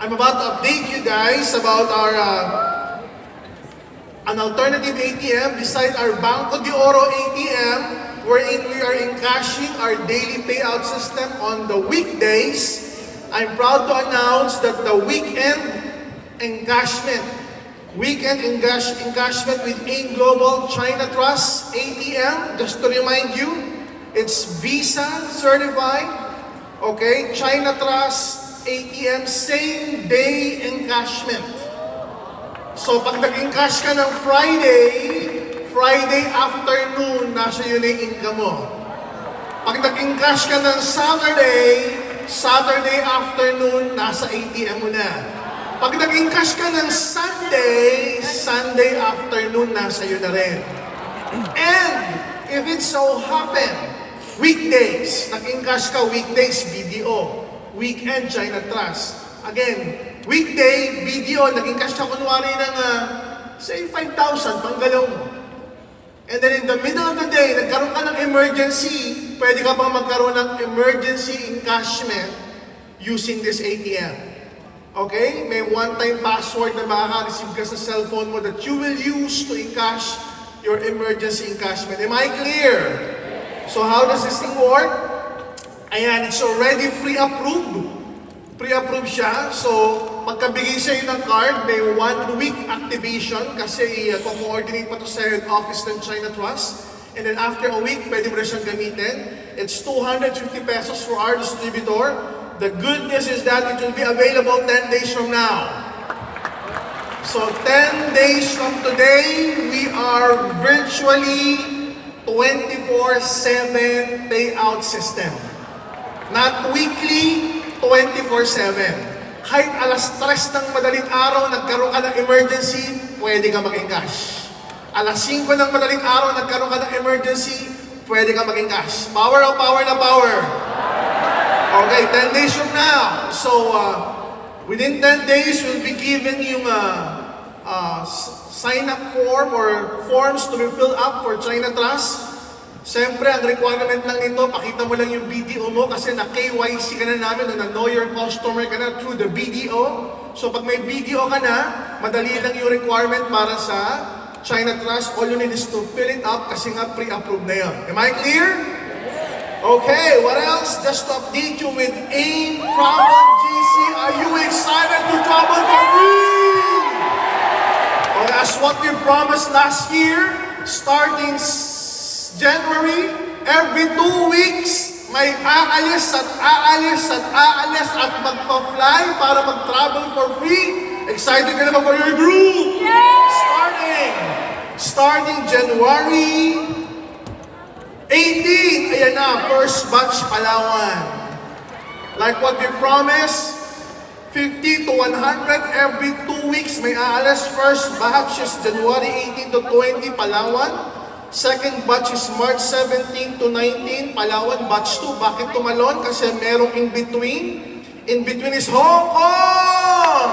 I'm about to update you guys about our an alternative ATM beside our Banco de Oro ATM, wherein we are encashing our daily payout system on the weekdays. I'm proud to announce that the weekend encashment with AIM Global China Trust ATM, just to remind you, it's Visa certified, okay, China Trust ATM, same day encashment. So pag nag-encash ka ng Friday afternoon, nasa yun na yung income mo. Pag nag-encash ka ng Saturday afternoon, nasa ATM mo na. Pag nag-encash ka ng Sunday afternoon, nasa yun na rin. And if it so happen, weekdays, nag-encash ka, weekdays, BDO. Weekend, China Trust. Again, weekday, BDO, nag-encash ka kunwari ng, say, 5,000, panggalaw mo. And then in the middle of the day, nagkaroon ka ng emergency, pwede ka pang magkaroon ng emergency encashment using this ATM. Okay? May one-time password na makaka-receive ka sa cellphone mo that you will use to encash your emergency encashment. Am I clear? So how does this thing work? Ayan, it's already pre-approved. Pre-approved siya. So, pagkabigay sa'yo ng card, may 1 week activation kasi co-coordinate pa to sa head office ng China Trust. And then after a week, pwede mo rin siyang gamitin. It's 250 pesos for our distributor. The good news is that it will be available 10 days from now. So, 10 days from today, we are virtually 24/7 payout system. Not weekly, 24/7. Kahit alas 3 ng madaling araw, nagkaroon ka ng emergency, pwede ka mag-encash. Alas 5 ng madaling araw, nagkaroon ka ng emergency, pwede ka mag-encash. Power o power na power? Okay, 10 days from now. So, within 10 days, we'll be given yung sign-up form or forms to be filled up for China Trust. Siyempre, ang requirement lang nito, pakita mo lang yung BDO mo kasi na-KYC ka na namin, na know your customer ka na through the BDO. So pag may BDO ka na, madali lang yung requirement para sa China Trust. All you need is to fill it up kasi nga pre-approved na yun. Am I clear? Okay, what else? Just to update you with AIM Travel GC. Are you excited to travel for free? Okay, as what we promised last year, starting January, every 2 weeks, may aalis at magpa-fly para mag-travel for free. Excited ka na ba for your group? Starting January 18, ayan na, first batch Palawan. Like what we promised, 50 to 100 every 2 weeks may aalis. First batch is January 18 to 20, Palawan. Second batch is March 17 to 19, Palawan. Batch 2, bakit tumalon? Kasi merong in-between. In-between is Hong Kong!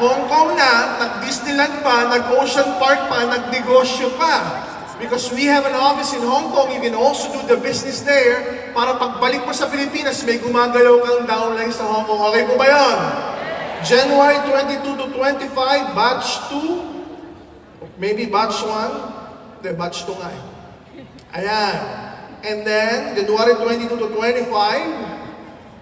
Hong Kong na, nag-Disneyland pa, nag-Ocean Park pa, nag-negosyo pa. Because we have an office in Hong Kong, you can also do the business there para pagbalik mo sa Pilipinas, may gumagalaw kang downline sa Hong Kong. Okay po ba yun? January 22 to 25, batch 2, maybe batch 1. The batch 2 nga eh. Ayan. And then, January 22 to 25.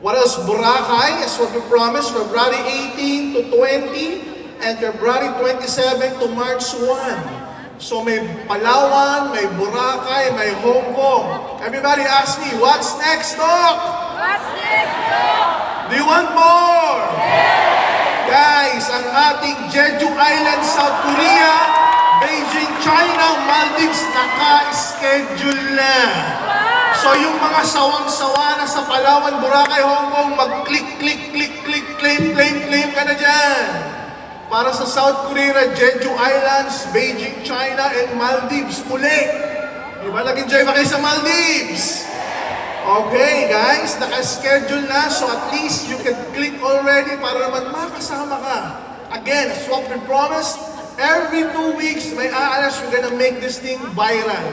What else? Boracay, as what we promised, February 18 to 20. And February 27 to March 1. So may Palawan, may Boracay, may Hong Kong. Everybody ask me, what's next, Doc? What's next, Doc? Do you want more? Yes! Guys, ang ating Jeju Island, South Korea, Bejey, China, Maldives, naka-schedule na. So yung mga sawang-sawa na sa Palawan, Boracay, Hong Kong, mag-click claim ka na dyan. Para sa South Korea, Jeju Islands, Bejey, China, and Maldives, uli. Di ba nag-enjoy ba kayo sa Maldives? Okay, guys, naka-schedule na, so at least you can click already para naman makasama ka. Again, as what we promised, every 2 weeks, may aalas, we're gonna make this thing viral.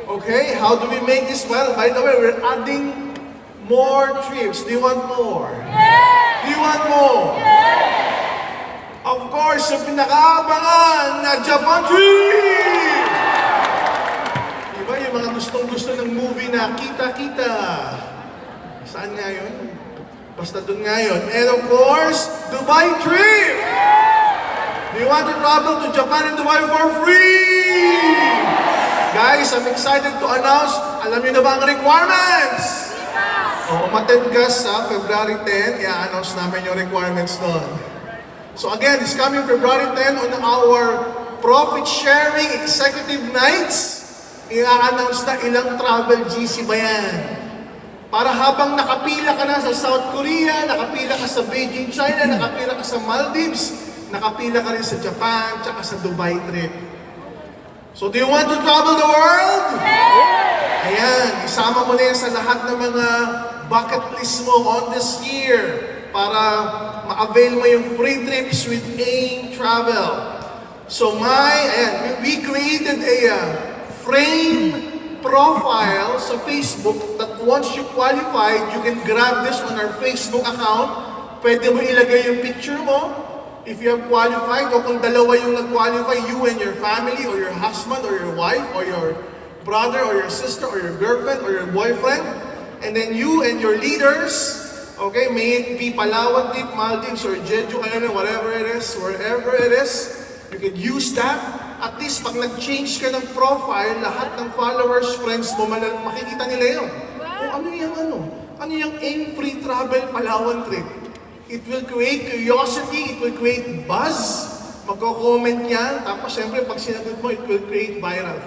Okay? How do we make this viral? By the way, we're adding more trips. Do you want more? Yes! Do you want more? Yes! course, yung pinakaabangan na Japan trip! Diba yung mga gustong-gusto ng movie na Kita-Kita? Saan nga yun? Basta dun nga yun. And of course, Dubai trip! Do you want to travel to Japan and Dubai for free? Guys, I'm excited to announce, alam niyo na ba ang requirements? O, umattend ka sa February 10, i-announce namin yung requirements doon. So again, this coming February 10 on our profit sharing executive nights, i-announce na ilang travel GC ba yan. Para habang nakapila ka na sa South Korea, nakapila ka sa Beijing, China, nakapila ka sa Maldives, nakapila ka rin sa Japan, tsaka sa Dubai trip. So do you want to travel the world? Ayan, isama mo na yan sa lahat ng mga bucket list mo on this year para ma-avail mo yung free trips with AIM Travel. So we created a frame profile sa Facebook that once you qualified, you can grab this on our Facebook account. Pwede mo ilagay yung picture mo if you have qualified, o kung dalawa yung nag-qualify, you and your family, or your husband, or your wife, or your brother, or your sister, or your girlfriend, or your boyfriend, and then you and your leaders, okay, may it be Palawan trip, Maldives, or Jeju, whatever it is, wherever it is, you can use that. At least pag nag-change ka ng profile, lahat ng followers, friends mo, makikita nila yun. Ano yung AIM Free Travel Palawan trip? It will create curiosity, it will create buzz, magko-comment yan, tapos siyempre pag sinagot mo, it will create viral.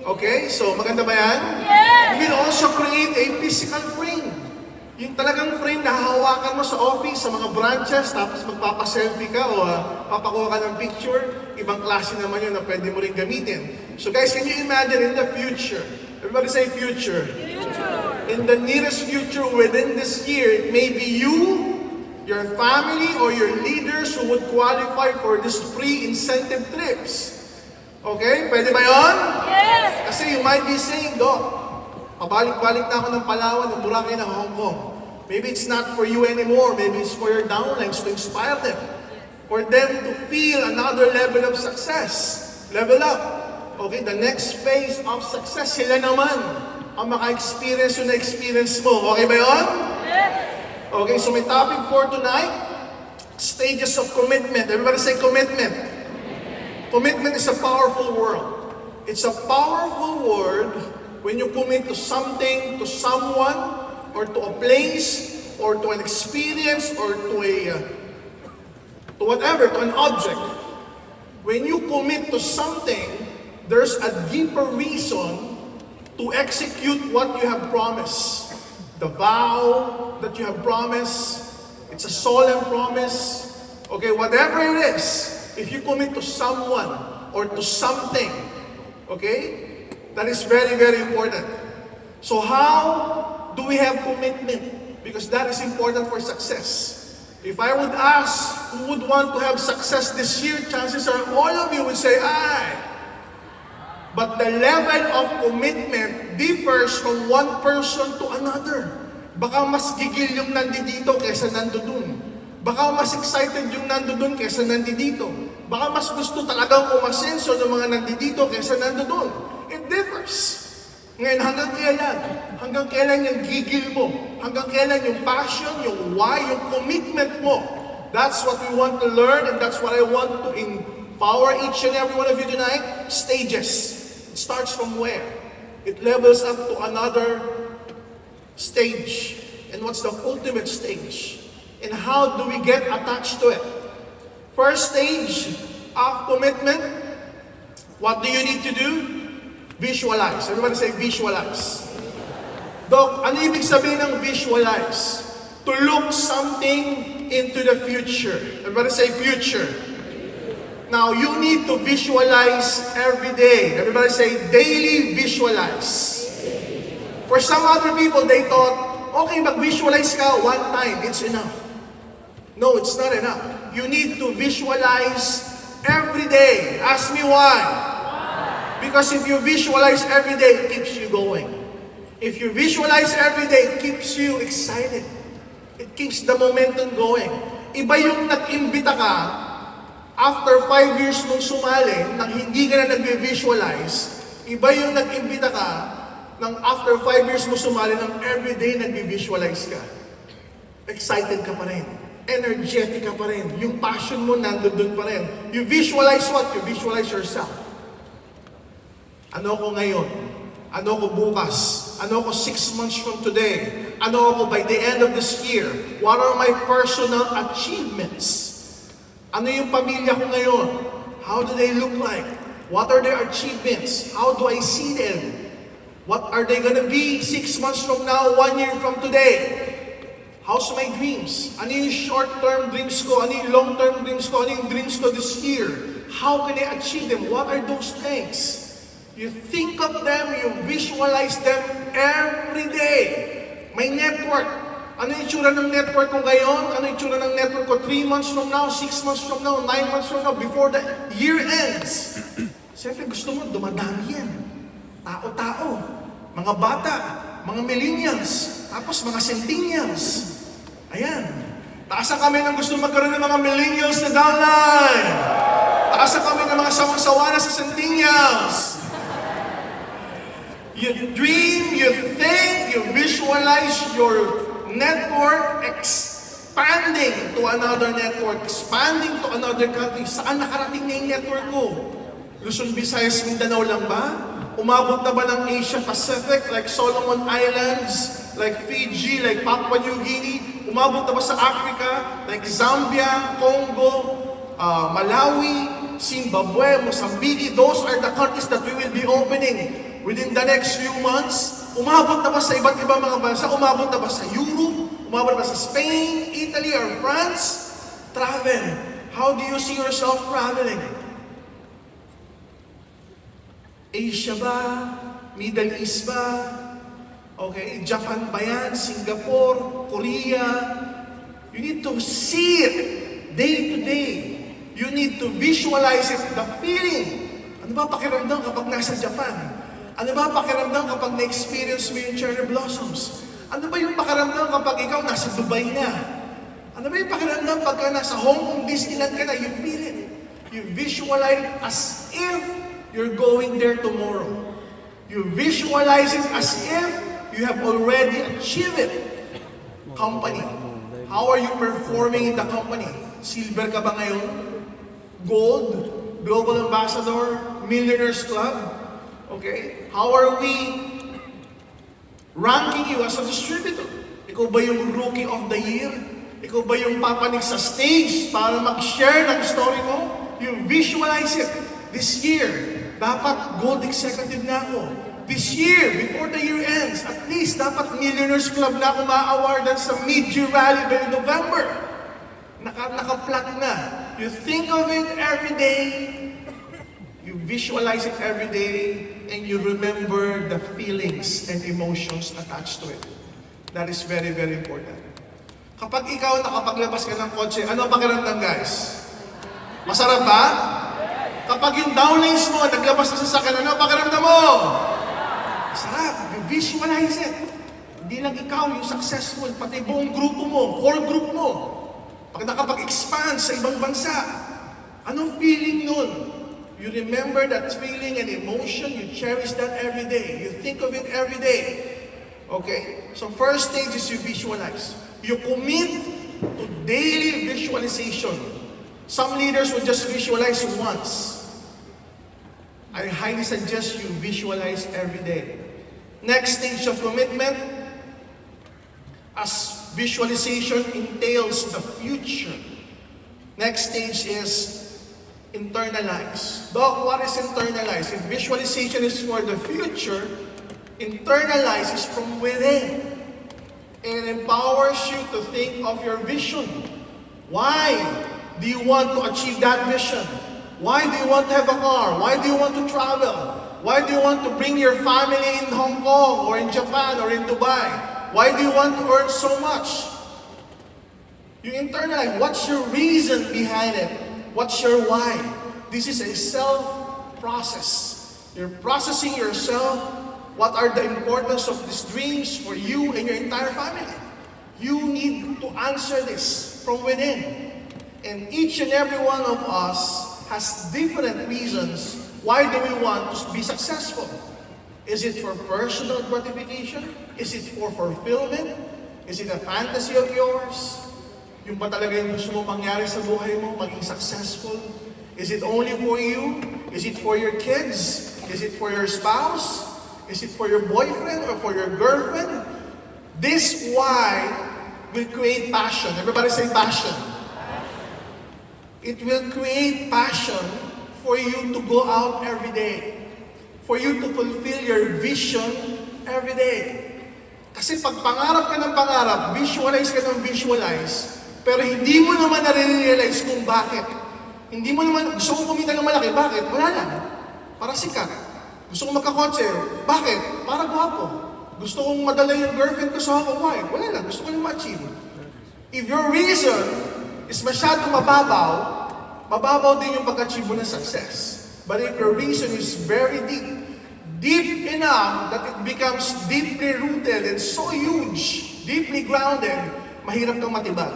Okay? So, maganda ba yan? Yes! You will also create a physical frame. Yung talagang frame na hahawakan mo sa office, sa mga branches, tapos magpapaselfie ka o papakuha ka ng picture, ibang klase naman yun na pwede mo rin gamitin. So guys, can you imagine in the future? Everybody say future. In the nearest future, within this year, it may be you, your family, or your leaders who would qualify for this free incentive trips. Okay? Pwede ba yun? Yes! Kasi you might be saying, Doc, pabalik-balik na ako ng Palawan, ng Boracay, ng Hong Kong. Maybe it's not for you anymore. Maybe it's for your downlines to inspire them. For them to feel another level of success. Level up. Okay, the next phase of success, sila naman ang maka-experience yung na-experience mo. Okay ba yun? Yes! Okay, so my topic for tonight, stages of commitment. Everybody say commitment. Commitment is a powerful word. It's a powerful word when you commit to something, to someone, or to a place, or to an experience, or to whatever, to an object. When you commit to something, there's a deeper reason to execute what you have promised. The vow that you have promised, it's a solemn promise. Okay, whatever it is, if you commit to someone or to something, okay, that is very, very important. So how do we have commitment? Because that is important for success. If I would ask who would want to have success this year, chances are all of you would say, "I." But the level of commitment differs from one person to another. Baka mas gigil yung nandito kaysa nandun. Baka mas excited yung nandun kaysa nandito. Baka mas gusto talagang umasenso ng mga nandito kaysa nandun. It differs. Ngayon, hanggang kailan? Hanggang kailan yung gigil mo? Hanggang kailan yung passion, yung why, yung commitment mo? That's what we want to learn, and that's what I want to empower each and every one of you tonight. Stages. It starts from where? It levels up to another stage. And what's the ultimate stage? And how do we get attached to it? First stage of commitment, what do you need to do? Visualize. Everybody say visualize. Doc, ano ibig sabihin ng visualize? To look something into the future. Everybody say future. Now, you need to visualize every day. Everybody say daily visualize. For some other people, they thought, okay, mag-visualize ka one time, it's enough. No, it's not enough. You need to visualize every day. Ask me why. Because if you visualize every day, it keeps you going. If you visualize every day, it keeps you excited. It keeps the momentum going. Iba yung nag-imbita ka, after 5 years mong sumali, nang hindi ka na nag-visualize, iba yung nag-imbita ka, nang after 5 years mo sumali, nang everyday nag-visualize ka. Excited ka pa rin. Energetic ka pa rin. Yung passion mo nandun pa rin. You visualize what? You visualize yourself. Ano ko ngayon? Ano ko bukas? Ano ko 6 months from today? Ano ako by the end of this year? What are my personal achievements? Ano yung pamilya ko ngayon? How do they look like? What are their achievements? How do I see them? What are they gonna be 6 months from now, 1 year from today? How's my dreams? Ano yung short-term dreams ko? Ano yung long-term dreams ko? Ano yung dreams ko this year? How can I achieve them? What are those things? You think of them, you visualize them every day. May network. Ano yung itsura ng network ko ngayon? Ano yung itsura ng network ko 3 months from now, 6 months from now, 9 months from now, before the year ends? Siyempre gusto mo, dumadami yan. Tao-tao, mga bata, mga millennials, tapos mga centennials. Ayan. Taasan kami ng gusto magkaroon ng mga millennials na downline. Taasan kami ng mga sawang-sawa na sa centennials. You dream, you think, you visualize your network expanding to another network, expanding to another country. Saan nakarating na yung network ko? Luzon, Visayas, Mindanao lang ba? Umabot na ba ng Asia Pacific, like Solomon Islands, like Fiji, like Papua New Guinea? Umabot na ba sa Africa, like Zambia, Congo, Malawi, Zimbabwe, Mozambique? Those are the countries that we will be opening within the next few months. Umabot na ba sa iba't ibang mga bansa? Umabot na ba sa Europe? Umabot na ba sa Spain, Italy, or France? Travel. How do you see yourself traveling? Asia ba? Middle East ba? Okay, Japan ba yan? Singapore? Korea? You need to see it day to day. You need to visualize it, the feeling. Ano ba pakiramdam kapag nasa Japan? Ano ba pakiramdam kapag na-experience mo yung cherry blossoms? Ano ba yung pakiramdam kapag ikaw nasa Dubai na? Ano ba yung pakiramdam pagka nasa Hong Kong Disneyland ka na? You feel it. You visualize it as if you're going there tomorrow. You visualize it as if you have already achieved it. Company. How are you performing in the company? Silver ka ba ngayon? Gold? Global Ambassador? Millionaires Club? Okay? How are we ranking you as a distributor? Ikaw ba yung Rookie of the Year? Ikaw ba yung papanig sa stage para mag-share ng story mo? You visualize it. This year, dapat Gold Executive na ako. This year, before the year ends, at least dapat Millionaires Club na ako ma-awardan sa mid-year rally by November. Naka-plot na. You think of it every day. You visualize it every day, and you remember the feelings and emotions attached to it. That is very, very important. Kapag ikaw nakapaglabas ka ng kotse, ano pakiramdam, guys? Masarap ba? Kapag yung downlines mo, naglabas na sa sasakyan, ano pakiramdam mo? Masarap. You visualize it. Hindi lang ikaw yung successful, pati buong grupo mo, core group mo. Pag nakapag-expand sa ibang bansa, anong feeling nun? You remember that feeling and emotion, you cherish that every day. You think of it every day. Okay? So first stage is you visualize. You commit to daily visualization. Some leaders will just visualize once. I highly suggest you visualize every day. Next stage of commitment, as visualization entails the future. Next stage is internalize. Doc, what is internalize? If visualization is for the future, internalize is from within. It empowers you to think of your vision. Why do you want to achieve that vision? Why do you want to have a car? Why do you want to travel? Why do you want to bring your family in Hong Kong or in Japan or in Dubai? Why do you want to earn so much? You internalize. What's your reason behind it? What's your why? This is a self-process. You're processing yourself. What are the importance of these dreams for you and your entire family? You need to answer this from within. And each and every one of us has different reasons why do we want to be successful. Is it for personal gratification? Is it for fulfillment? Is it a fantasy of yours? Yung ba talaga yung gusto mo mangyari sa buhay mo, maging successful? Is it only for you? Is it for your kids? Is it for your spouse? Is it for your boyfriend or for your girlfriend? This why will create passion. Everybody say passion. It will create passion for you to go out every day. For you to fulfill your vision every day. Kasi pag pangarap ka ng pangarap, visualize ka ng visualize, pero hindi mo naman na-realize kung bakit. Hindi mo naman, gusto kong kumita ng malaki, bakit? Wala lang. Para sikat. Gusto kong magkakotse, bakit? Para gwapo. Gusto kong madala yung girlfriend ko sa Hawaii, wala lang. Gusto ko yung ma-achieve. If your reason is masyadong mababaw, mababaw din yung pag-achieve mo ng success. But if your reason is very deep, deep enough that it becomes deeply rooted and so huge, deeply grounded, mahirap kang matibag.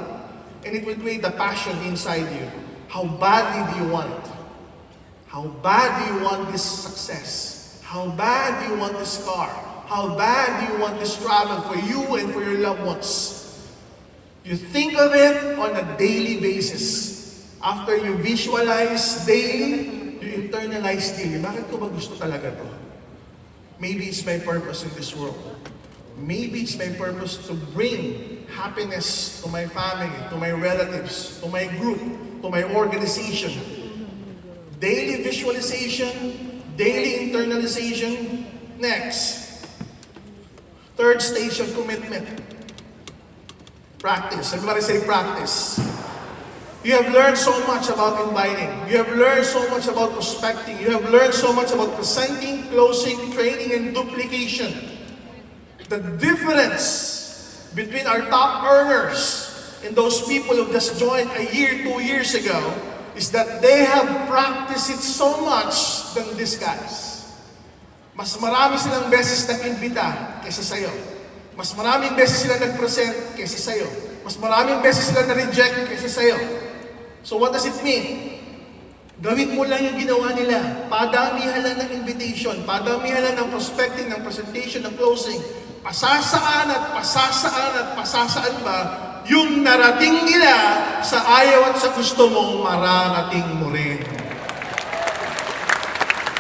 And it will create the passion inside you. How badly do you want it? How bad do you want this success? How bad do you want this car? How bad do you want this travel for you and for your loved ones? You think of it on a daily basis. After you visualize daily, you internalize daily. Bakit ko ba gusto talaga to? Maybe it's my purpose in this world. Maybe it's my purpose to bring happiness to my family, to my relatives, to my group, to my organization. Daily visualization, daily internalization. Next, third stage of commitment. Practice. Everybody say practice. You have learned so much about inviting. You have learned so much about prospecting. You have learned so much about presenting, closing, training, and duplication. The difference between our top earners and those people who just joined a year, 2 years ago is that they have practiced it so much than these guys. Mas marami silang beses nag-imbita kaysa sa'yo. Mas maraming beses sila nag-present kaysa sa'yo. Mas maraming beses sila na-reject kaysa sa'yo. So what does it mean? Gawin mo lang yung ginawa nila. Padamihan lang ng invitation, padamihan lang ng prospecting, ng presentation, ng closing. Pasasaan at pasasaan at pasasaan ba yung narating nila sa ayaw at sa gusto mong mararating mo rin.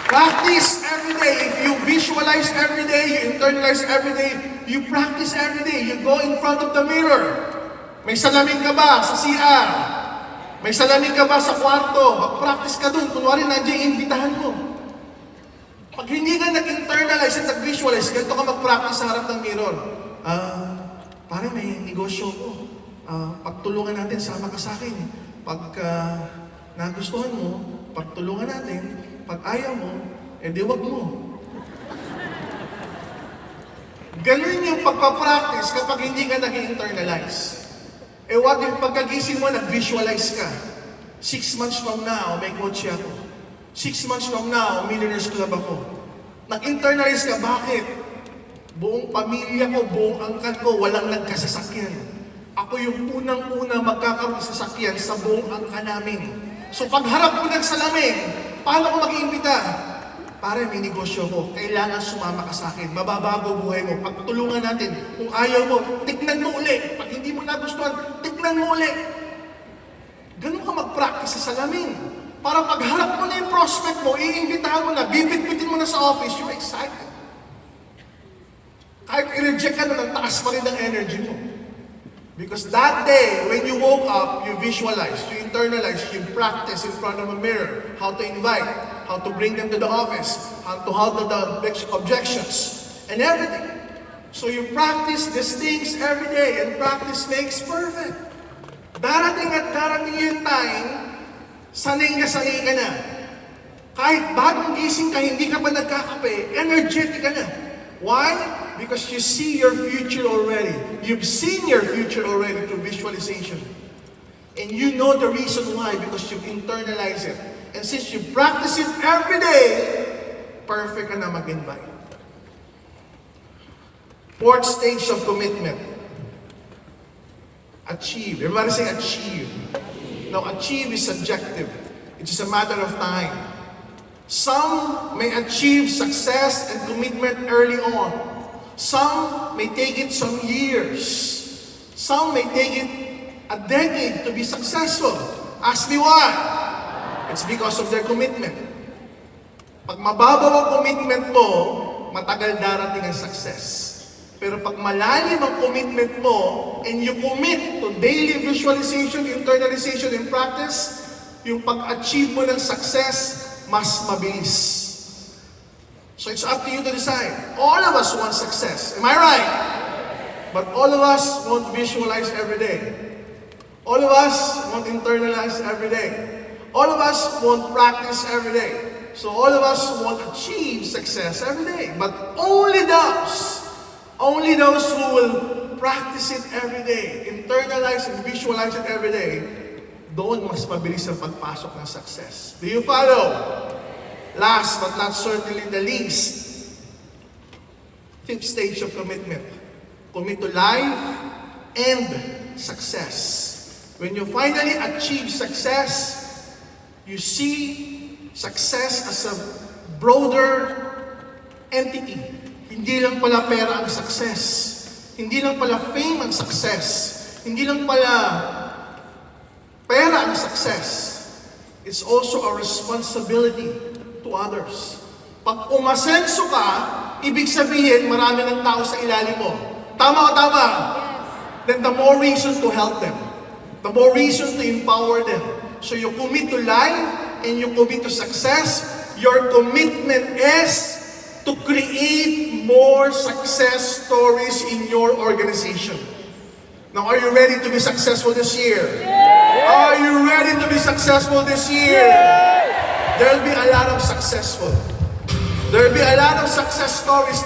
Practice every day. If you visualize every day, you internalize every day, you practice every day. You go in front of the mirror. May salamin ka ba sa CR? May salamin ka ba sa kwarto? Mag-practice ka dun. Kunwari nandiyan yung imbitahan mo. Pag hindi ka nag-internalize at nag-visualize, ganito ka mag-practice sa harap ng mirror. Pare, may negosyo ko. Pagtulungan natin, sama ka sa akin. Pag nagustuhan mo, pagtulungan natin. Pag ayaw mo, edi wag mo. Ganun yung pagpapractice kapag hindi ka nag-internalize. Eh what if pagkagising mo, nag-visualize ka? 6 months from now, may kotse ako. 6 months from now, millionaires club ako. Nag-internalize ka, bakit? Buong pamilya ko, buong angkan ko, walang nagkasasakyan. Ako yung unang-una magkakaroon ng sasakyan sa buong angkan namin. So pagharap ko ng salamin, paano ko mag-iimbita? Pare, may negosyo ko. Kailangan sumama ka sa akin. Mababago buhay mo. Pagtulungan natin. Kung ayaw mo, tignan mo uli. Pag hindi mo nagustuhan, tignan mo uli. Ganun ka mag-practice sa salamin. Para pagharap mo na yung prospect mo, iimbitahan mo na, bibit-bitin mo na sa office, you're excited. Kahit i-reject ka na, ng taas pa rin ang energy mo. Because that day, when you woke up, you visualize, you internalize, you practice in front of a mirror, how to invite, how to bring them to the office, how to handle the objections, and everything. So you practice these things every day, and practice makes perfect. Darating at darating yung time, sanay ka na. Kahit bagong gising ka, hindi ka pa nagkakape, energetic ka na. Why? Because you see your future already. You've seen your future already through visualization. And you know the reason why, because you've internalized it. And since you practice it every day, perfect ka na mag-invite. Fourth stage of commitment. Achieve. Everybody say achieve. Now, achieve is subjective. It is a matter of time. Some may achieve success and commitment early on. Some may take it some years. Some may take it a decade to be successful. Ask me why? It's because of their commitment. Pag mababaw ang commitment mo, matagal darating ang success. Pero pag malalim ang commitment mo, and you commit to daily visualization, internalization, and practice, yung pag-achieve mo ng success, mas mabilis. So it's up to you to decide. All of us want success. Am I right? But all of us want visualize every day. All of us want internalize every day. All of us want practice every day. So all of us want achieve success every day. But only those who will practice it every day, internalize and visualize it every day, doon mas mabilis ang pagpasok ng success. Do you follow? Last but not certainly the least, fifth stage of commitment. Commit to life and success. When you finally achieve success, you see success as a broader entity. Hindi lang pala pera ang success. Hindi lang pala fame ang success. Hindi lang pala pera ang success. It's also a responsibility to others. Pag umasenso ka, ibig sabihin marami ng tao sa ilalim mo. Tama o tama? Then the more reason to help them. The more reason to empower them. So you commit to life and you commit to success. Your commitment is to create more success stories in your organization. Now, are you ready to be successful this year? Yes. Are you ready to be successful this year? Yes. There'll be a lot of success stories